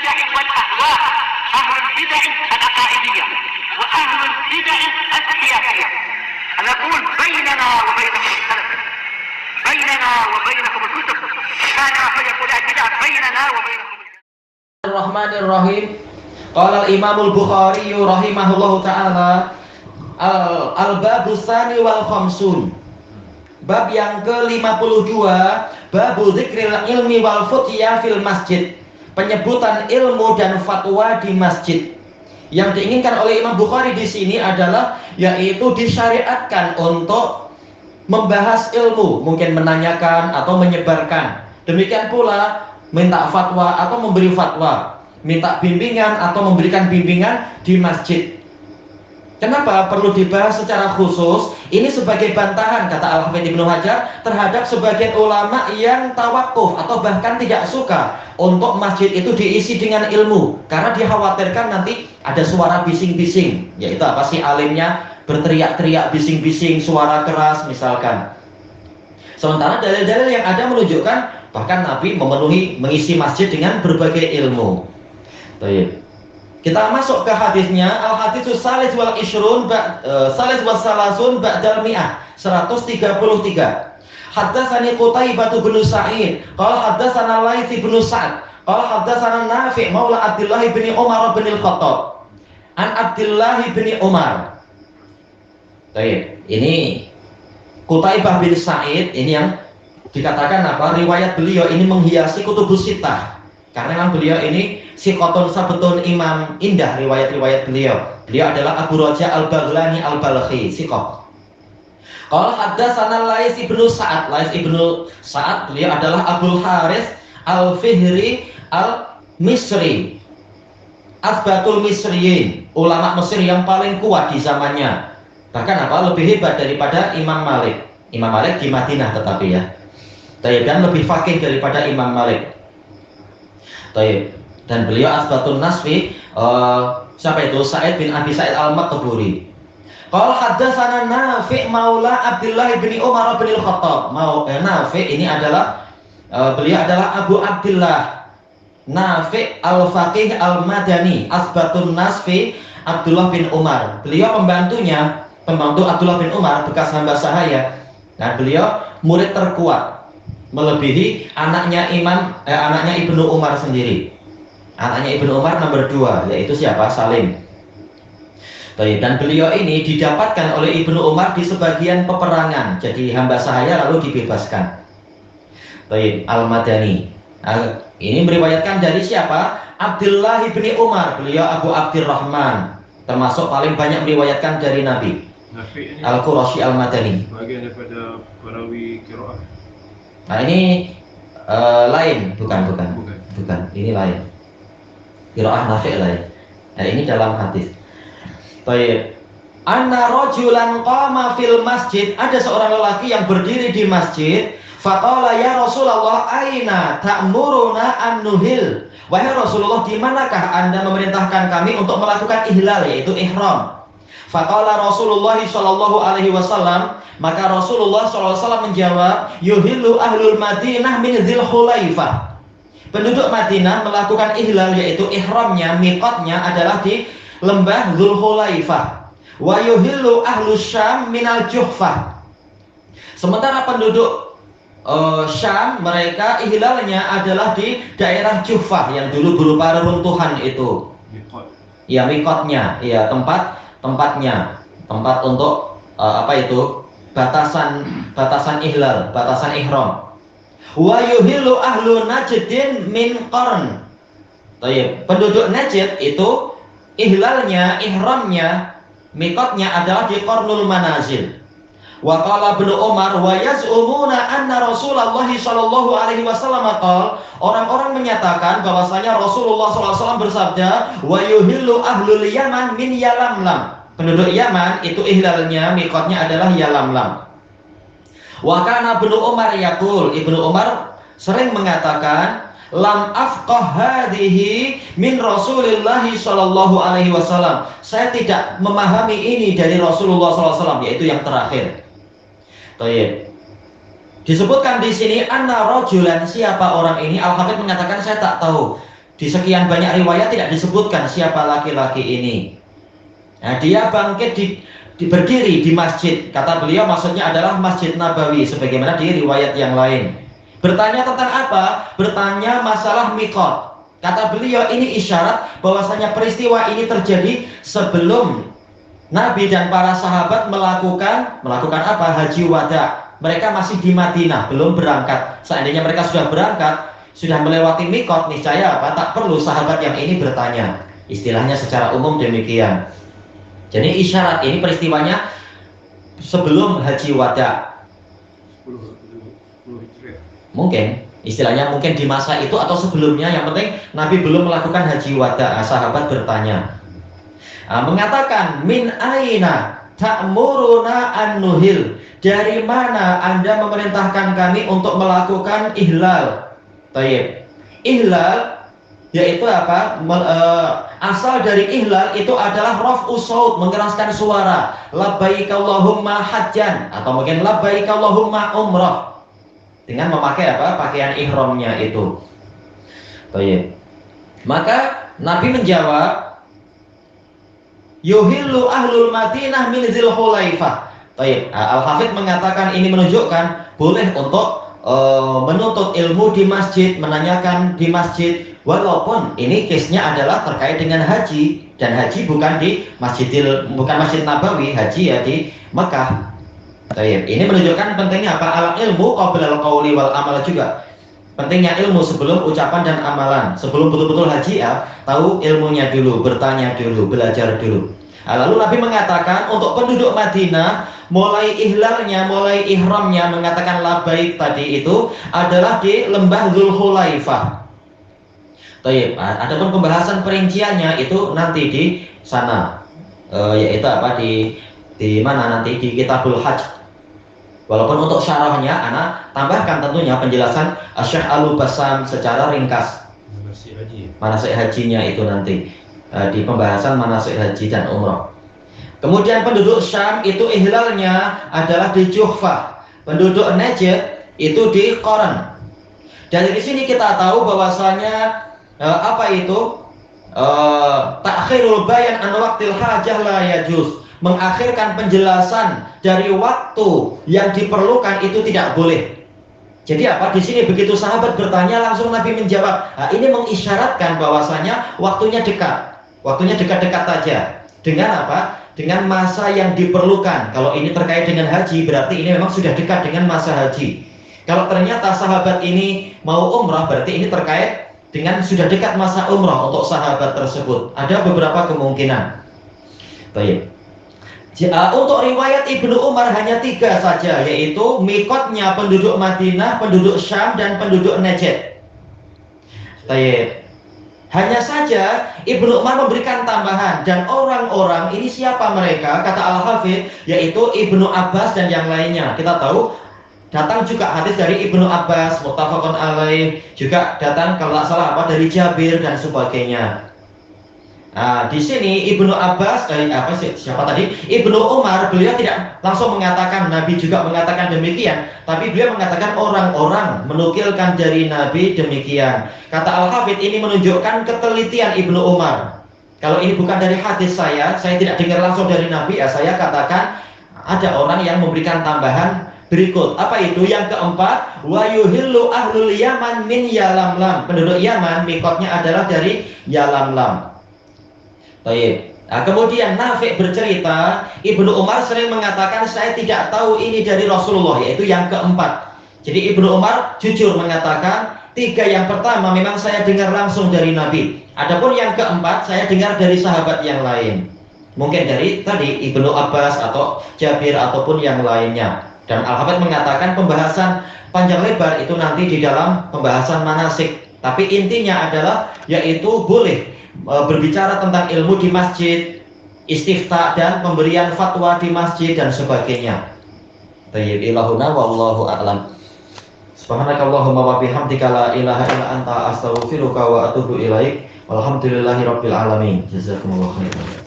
البدع والأهواء، أهل البدع العقائدية وأهل البدع السياسية. نقول بيننا وبينكم السلف، بيننا وبينكم الكتب، كان فيقول البدع بيننا وبينكم. Bismillahirrahmanirrahim. Qala al-Imamul Bukhari rahimahullahu taala al-babus tsani wal khamsun. Bab yang ke-52, babu dzikril ilmi wal futya fil masjid. Penyebutan ilmu dan fatwa di masjid. Yang diinginkan oleh Imam Bukhari di sini adalah yaitu disyariatkan untuk membahas ilmu, mungkin menanyakan atau menyebarkan. Demikian pula minta fatwa atau memberi fatwa, minta bimbingan atau memberikan bimbingan di masjid. Kenapa perlu dibahas secara khusus? Ini sebagai bantahan, kata Al-Hafidz Ibnu Hajar, terhadap sebagian ulama yang tawakuf atau bahkan tidak suka untuk masjid itu diisi dengan ilmu, karena dikhawatirkan nanti ada suara bising-bising, yaitu apa sih, alimnya berteriak-teriak, bising-bising, suara keras misalkan. Sementara dalil-dalil yang ada menunjukkan bahkan Nabi mengisi masjid dengan berbagai ilmu. Baik. Kita masuk ke hadisnya. Al-haditsus salis wal ishrun salis was salasun ba'dal mi'ah, 133. Haddatsani Qutaibah bin Sa'id qala haddatsana Laits bin Sa'd qala haddatsana Nafi' maula Abdullah bin Umar bin Al-Khattab an Abdullah bin Umar. Baik, ini Qutaibah bin Sa'id ini yang dikatakan apa? Riwayat beliau ini menghiasi kutubus sittah. Karena memang beliau ini siqatun sabtun imam indah riwayat-riwayat beliau. Beliau adalah Abu Raja Al-Baghlani Al-Balkhi, siqah. Qala haddatsana Laits ibnu Sa'ad. Laits ibnu Sa'ad beliau adalah Abdul Harits Al-Fihri Al-Misri. Asbatul Misriyin, ulama Mesir yang paling kuat di zamannya. Bahkan apa? Lebih hebat daripada Imam Malik. Imam Malik di Madinah tetapi ya. Dan lebih faqih daripada Imam Malik. Dan beliau asbatun nasfi, siapa itu? Sa'id bin Abi Sa'id Al-Maqburi. Qala haddatsana Nafi' maula Abdullah bin Umar bin Al-Khattab. Nafi' ini adalah beliau adalah Abu Abdullah Nafi' Al-Faqih Al-Madani, asbatun nasfi Abdullah bin Umar. Beliau pembantu Abdullah bin Umar, bekas hamba sahaya. Nah, beliau murid terkuat, melebihi anaknya Ibnu Umar sendiri. Anaknya Ibnu Umar nomor 2, yaitu siapa? Salim. Baik, dan beliau ini didapatkan oleh Ibnu Umar di sebagian peperangan, jadi hamba sahaya lalu dibebaskan. Baik, Al-Madani. Nah, ini meriwayatkan dari siapa? Abdullah bin Umar. Beliau Abu Abdurrahman, termasuk paling banyak meriwayatkan dari Nabi. Al-Qurashi Al-Madani. Bagian daripada perawi qiraah. Nah ini lain, bukan. Ini lain. Qiraah Nafi' lain. Nah ini dalam hadis. Baik. Anna rajulan qama fil masjid. Ada seorang lelaki yang berdiri di masjid. Faqala ya Rasulullah aina ta'muruna an nuhil. Wahai Rasulullah, di manakah Anda memerintahkan kami untuk melakukan ihlal, yaitu ihram? Faqala Rasulullah sallallahu alaihi wasallam, maka Rasulullah sallallahu alaihi wasallam menjawab, yuhillu ahlul Madinah min Dzil Hulaifah. Penduduk Madinah melakukan ihlal, yaitu ihramnya, miqatnya adalah di lembah Dzul Hulaifah. Wa yuhillu ahlus Syam minal Juhfah. Sementara penduduk Syam, mereka ihlalnya adalah di daerah Juhfah yang dulu berupa reruntuhan itu. Ya, miqatnya, ya tempatnya, tempat untuk batasan ihlal, batasan ihram. Wa yuhillu ahlu Najdin min Qarn. Penduduk Najd itu ihlalnya, ihramnya, miqatnya adalah di Qarnul Manazil. Wa qala Ibnu Umar wa yaz'umuna anna Rasulullah sallallahu alaihi wasallam qala, orang-orang menyatakan bahwasanya Rasulullah sallallahu alaihi wasallam bersabda, wa yuhillu ahlul Yaman min Yalamlam. Penduduk Yaman itu ihlalnya, miqatnya adalah Yalamlam. Wa kana Ibnu Umar yaqul, Ibnu Umar sering mengatakan, lam afqah hadhihi min Rasulillah sallallahu alaihi wasallam. Saya tidak memahami ini dari Rasulullah sallallahu alaihi wasallam, yaitu yang terakhir. Disebutkan di sini anna rajulan, siapa orang ini? Al-Hafidz mengatakan saya tak tahu. Di sekian banyak riwayat tidak disebutkan siapa laki-laki ini. Nah, dia bangkit berdiri di masjid. Kata beliau maksudnya adalah Masjid Nabawi sebagaimana di riwayat yang lain. Bertanya tentang apa? Bertanya masalah miqat. Kata beliau ini isyarat bahwasanya peristiwa ini terjadi sebelum Nabi dan para sahabat melakukan apa? Haji wada. Mereka masih di Madinah, belum berangkat. Seandainya mereka sudah berangkat, sudah melewati mikot, niscaya apa? Tak perlu sahabat yang ini bertanya. Istilahnya secara umum demikian. Jadi isyarat ini peristiwanya sebelum haji wada. 10 Hijriah. Mungkin istilahnya mungkin di masa itu atau sebelumnya. Yang penting Nabi belum melakukan haji wada. Sahabat bertanya, mengatakan min aina ta'muruna an-nuhil. Dari mana Anda memerintahkan kami untuk melakukan ihlal? Tayyib. Ihlal yaitu apa? Asal dari ihlal itu adalah raf'u shaut, mengeraskan suara. Labbaik Allahumma hajjan atau mungkin labbaik Allahumma umrah. Dengan memakai apa? Pakaian ihramnya itu. Tayyib. Maka Nabi menjawab, yuhillu ahlul Madinah min Dzul Hulaifah. Tayyib. Al-Hafidz mengatakan ini menunjukkan boleh untuk menuntut ilmu di masjid, menanyakan di masjid, walaupun ini case-nya adalah terkait dengan haji, dan haji bukan di bukan Masjid Nabawi, haji ya di Mekah. Tayyib. Ini menunjukkan pentingnya apa? Al-ilmu qabla al-qauli wal amal juga. Pentingnya ilmu sebelum ucapan dan amalan. Sebelum betul-betul haji ya, tahu ilmunya dulu, bertanya dulu, belajar dulu. Lalu Nabi mengatakan untuk penduduk Madinah, mulai ihlalnya, mulai ihramnya mengatakan labbaik tadi itu adalah di lembah Dzul Hulaifah. Tayyib. Adapun pembahasan perinciannya itu nanti di sana, yaitu apa di mana nanti di Kitabul Hajj. Walaupun untuk syarahnya anak tambahkan tentunya penjelasan Syekh Al-Bassam secara ringkas. Manasik hajinya itu nanti di pembahasan manasik haji dan umrah. Kemudian penduduk Syam itu ihlalnya adalah di Juhfah. Penduduk Najd itu di Qaran. Dan di sini kita tahu bahwasanya apa itu takhirul bayan an waqtil hajah la yajuz. Mengakhirkan penjelasan dari waktu yang diperlukan itu tidak boleh. Jadi apa? Di sini begitu sahabat bertanya langsung Nabi menjawab. Ini mengisyaratkan bahwasanya waktunya dekat. Waktunya dekat-dekat saja. Dengan apa? Dengan masa yang diperlukan. Kalau ini terkait dengan haji, berarti ini memang sudah dekat dengan masa haji. Kalau ternyata sahabat ini mau umrah, berarti ini terkait dengan sudah dekat masa umrah untuk sahabat tersebut. Ada beberapa kemungkinan. Baik. Untuk riwayat Ibnu Umar hanya 3 saja, yaitu mikotnya penduduk Madinah, penduduk Syam, dan penduduk Najd. Baik. Hanya saja Ibnu Umar memberikan tambahan, dan orang-orang ini siapa mereka? Kata Al-Hafidz, yaitu Ibnu Abbas dan yang lainnya. Kita tahu datang juga hadis dari Ibnu Abbas, muttafaqun alaih, juga datang kalau tak salah apa dari Jabir dan sebagainya. Di sini Ibnu Abbas siapa tadi? Ibnu Umar, beliau tidak langsung mengatakan, Nabi juga mengatakan demikian, tapi beliau mengatakan orang-orang menukilkan dari Nabi demikian. Kata Al-Hafidz ini menunjukkan ketelitian Ibnu Umar. Kalau ini bukan dari hadis saya tidak dengar langsung dari Nabi, saya katakan ada orang yang memberikan tambahan berikut. Apa itu? Yang keempat, wa yuhillu ahlul Yaman min Yalamlam. Penduduk Yaman mikotnya adalah dari Yalamlam. Baik. Kemudian Nafi' bercerita, Ibnu Umar sering mengatakan saya tidak tahu ini dari Rasulullah, yaitu yang keempat. Jadi Ibnu Umar jujur mengatakan 3 yang pertama memang saya dengar langsung dari Nabi. Adapun yang keempat saya dengar dari sahabat yang lain. Mungkin dari tadi Ibnu Abbas atau Jabir ataupun yang lainnya. Dan Al-Hafidz mengatakan pembahasan panjang lebar itu nanti di dalam pembahasan manasik. Tapi intinya adalah yaitu boleh berbicara tentang ilmu di masjid, istifta dan pemberian fatwa di masjid dan sebagainya. Tayyib ilahuna wallahu a'lam. Subhanakallahumma wa bihamdika la ilaha illa anta astaghfiruka wa atubu ilaik. Walhamdulillahirabbil alamin. Jazakumullahu khairan.